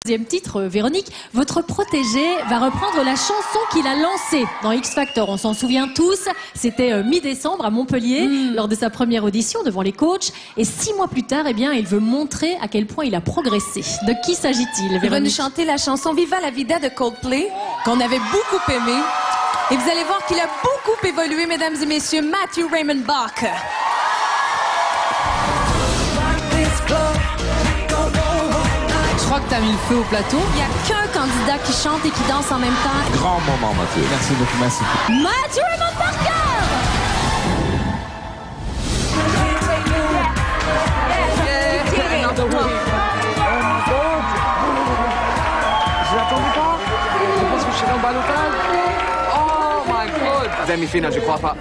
Deuxième titre, Véronique, votre protégé va reprendre la chanson qu'il a lancée dans X Factor. On s'en souvient tous, c'était mi-décembre à Montpellier, lors de sa première audition devant les coachs. Et 6 mois plus tard, eh bien, il veut montrer à quel point il a progressé. De qui s'agit-il, Véronique? Il va nous chanter la chanson Viva la Vida de Coldplay, qu'on avait beaucoup aimé. Et vous allez voir qu'il a beaucoup évolué, mesdames et messieurs, Matthew Raymond Bach. Je crois que t'as mis le feu au plateau. Il n'y a qu'un candidat qui chante et qui danse en même temps. Grand moment, Mathieu. Merci beaucoup, merci. Matthew Raymond Bach. Je l'attendais pas. Je pense que je serai en ballottage. Oh my god. Demi-finale, je crois pas.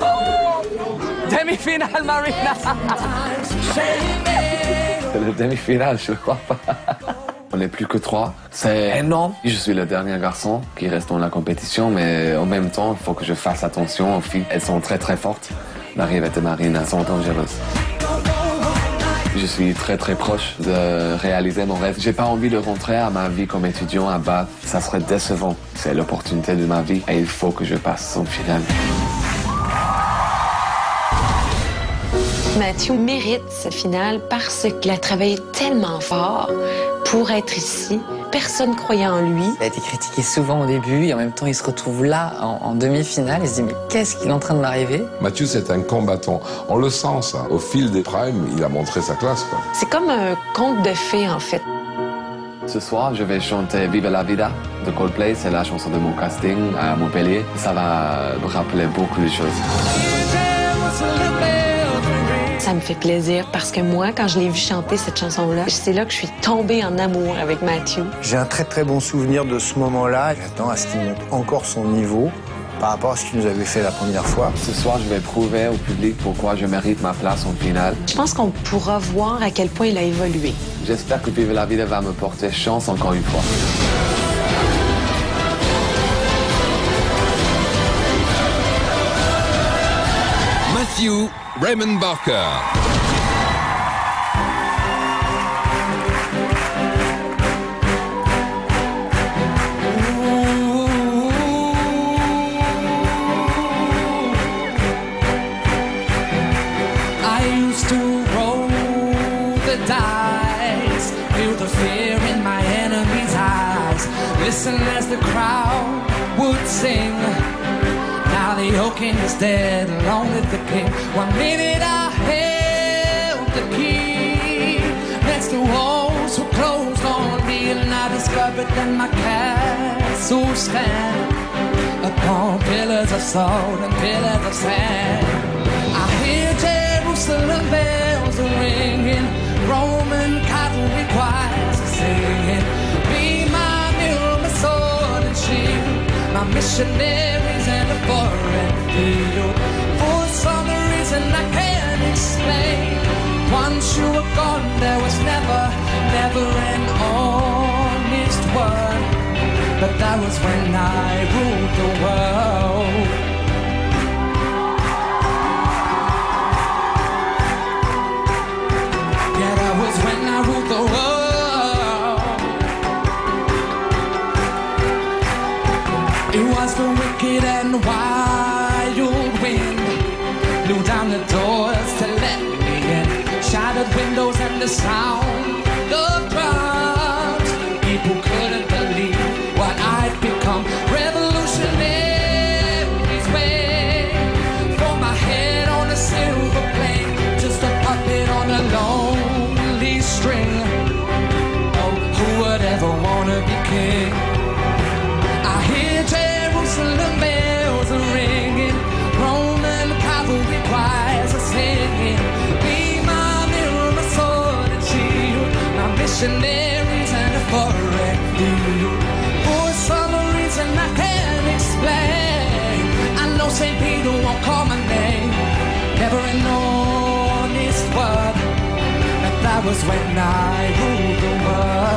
Demi-finale, Marina. C'est le demi-finale, je crois pas. On n'est plus que 3. C'est énorme. Je suis le dernier garçon qui reste dans la compétition, mais en même temps, il faut que je fasse attention aux filles. Elles sont très très fortes. Marie-Vette et Marina sont dangereuses. Je suis très très proche de réaliser mon rêve. J'ai pas envie de rentrer à ma vie comme étudiant à Bath. Ça serait décevant. C'est l'opportunité de ma vie et il faut que je passe en finale. Matthew mérite cette finale parce qu'il a travaillé tellement fort pour être ici. Personne ne croyait en lui. Il a été critiqué souvent au début et en même temps il se retrouve là en demi-finale. Il se dit mais qu'est-ce qu'il est en train de m'arriver? Matthew, c'est un combattant. On le sent, ça. Au fil des primes, il a montré sa classe, quoi. C'est comme un conte de fées, en fait. Ce soir, je vais chanter Viva la Vida de Coldplay. C'est la chanson de mon casting à Montpellier. Ça va me rappeler beaucoup de choses. Ça me fait plaisir parce que moi, quand je l'ai vu chanter cette chanson-là, c'est là que je suis tombée en amour avec Matthew. J'ai un très très bon souvenir de ce moment-là. J'attends à ce qu'il monte encore son niveau par rapport à ce qu'il nous avait fait la première fois. Ce soir, je vais prouver au public pourquoi je mérite ma place en finale. Je pense qu'on pourra voir à quel point il a évolué. J'espère que Viva la Vida va me porter chance encore une fois. Matthew Raymond Barker. I used to roll the dice, feel the fear in my enemy's eyes, listen as the crowd would sing. Now the old king is dead, long live the king. 1 minute I held the key, next to walls were closed on me, and I discovered that my castle stand upon pillars of salt and pillars of sand. I hear Jerusalem bells are ringing, Roman cavalry choirs are singing. Be my mirror, my sword and shield, my missionaries and a foreign field. For some reason I can't explain, once you were gone there was never an honest word. But that was when I ruled the world. Yeah, that was when I ruled the world. It was the wicked and wild wind, blew down the doors to let me in, shattered windows and the sound of drums. People couldn't believe what I'd become. Revolutionaries wait for my head on a silver plate, just a puppet on a lonely string. Oh, who would ever wanna be king? I hear Jerusalem bells are ringing, Roman cavalry choirs are singing. Be my mirror, my sword and shield, my missionaries and a foreign field. For some reason I can't explain, I know St. Peter won't call my name, never an honest word. But that was when I ruled the world.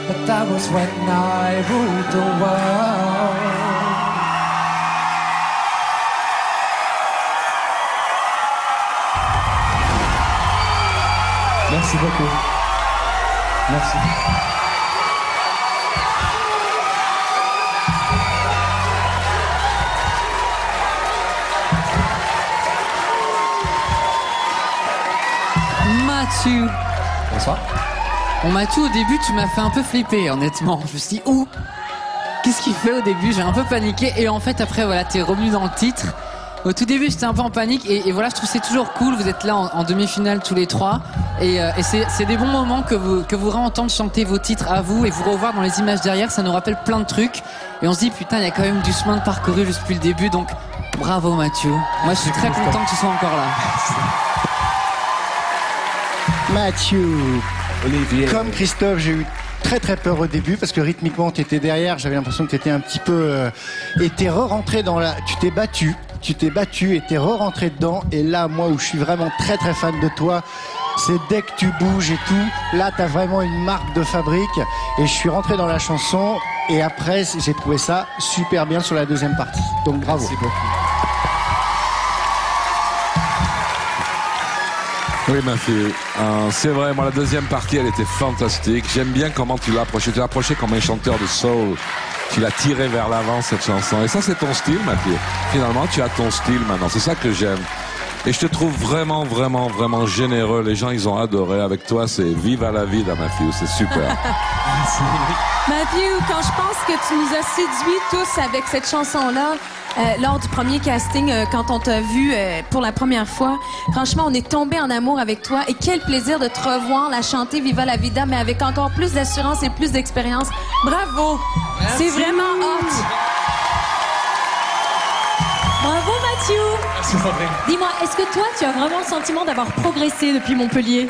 but that was when I ruled the world. Merci beaucoup. Merci. Mathieu. Bonsoir. Bon, Mathieu, au début, tu m'as fait un peu flipper, honnêtement. Je me suis dit, ouh, qu'est-ce qu'il fait au début? J'ai un peu paniqué. Et en fait, après, voilà, t'es revenu dans le titre. Au tout début, j'étais un peu en panique. Et voilà, je trouve que c'est toujours cool. Vous êtes là en demi-finale tous les trois. Et c'est des bons moments que vous réentendre chanter vos titres à vous et vous revoir dans les images derrière. Ça nous rappelle plein de trucs. Et on se dit, putain, il y a quand même du chemin de parcouru juste depuis le début. Donc, bravo, Mathieu. Moi, je suis très content que tu sois encore là. Mathieu, Olivier. comme Christophe, j'ai eu très peur au début parce que rythmiquement tu étais derrière, j'avais l'impression que tu étais un petit peu et t'es re-rentré dans la... Tu t'es battu et t'es re-rentré dedans, et là moi où je suis vraiment très fan de toi, c'est dès que tu bouges et tout, là t'as vraiment une marque de fabrique, et je suis rentré dans la chanson et après j'ai trouvé ça super bien sur la deuxième partie, donc bravo. Merci beaucoup. Oui, ma fille, c'est vrai, moi la deuxième partie elle était fantastique. J'aime bien comment tu l'as approché. Tu l'as approché comme un chanteur de soul. Tu l'as tiré vers l'avant cette chanson. Et ça c'est ton style, ma fille. Finalement tu as ton style maintenant. C'est ça que j'aime. Et je te trouve vraiment généreux. Les gens ils ont adoré. Avec toi c'est viva la vida, ma fille. C'est super. Mathieu, quand je pense que tu nous as séduits tous avec cette chanson-là, lors du premier casting, quand on t'a vu pour la première fois, franchement, on est tombé en amour avec toi. Et quel plaisir de te revoir la chanter Viva la Vida, mais avec encore plus d'assurance et plus d'expérience. Bravo! C'est vraiment hot! Bravo Mathieu. Merci Sandrine. Dis-moi, est-ce que toi, tu as vraiment le sentiment d'avoir progressé depuis Montpellier?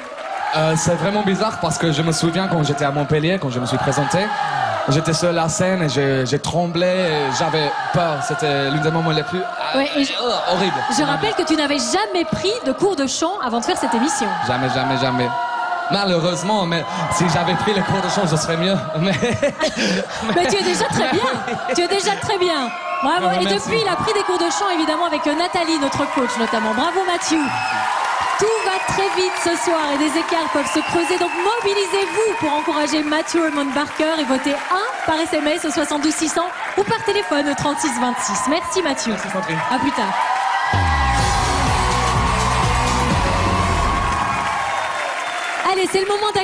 C'est vraiment bizarre parce que je me souviens quand j'étais à Montpellier, quand je me suis présenté, j'étais seul à la scène et j'ai tremblé, j'avais peur. C'était l'une des moments les plus horribles. Je rappelle que tu n'avais jamais pris de cours de chant avant de faire cette émission. Jamais. Malheureusement, mais si j'avais pris les cours de chant, je serais mieux. Mais tu es déjà très bien. Bravo. Et Merci. depuis, il a pris des cours de chant, évidemment, avec Nathalie, notre coach, notamment. Bravo, Mathieu. Tout va très vite ce soir et des écarts peuvent se creuser. Donc, mobilisez-vous pour encourager Mathieu Raymond Barker et votez 1 par SMS au 72 600 ou par téléphone au 36 26. Merci, Mathieu. Merci, Sandrine. À plus tard. Allez, c'est le moment d'accueillir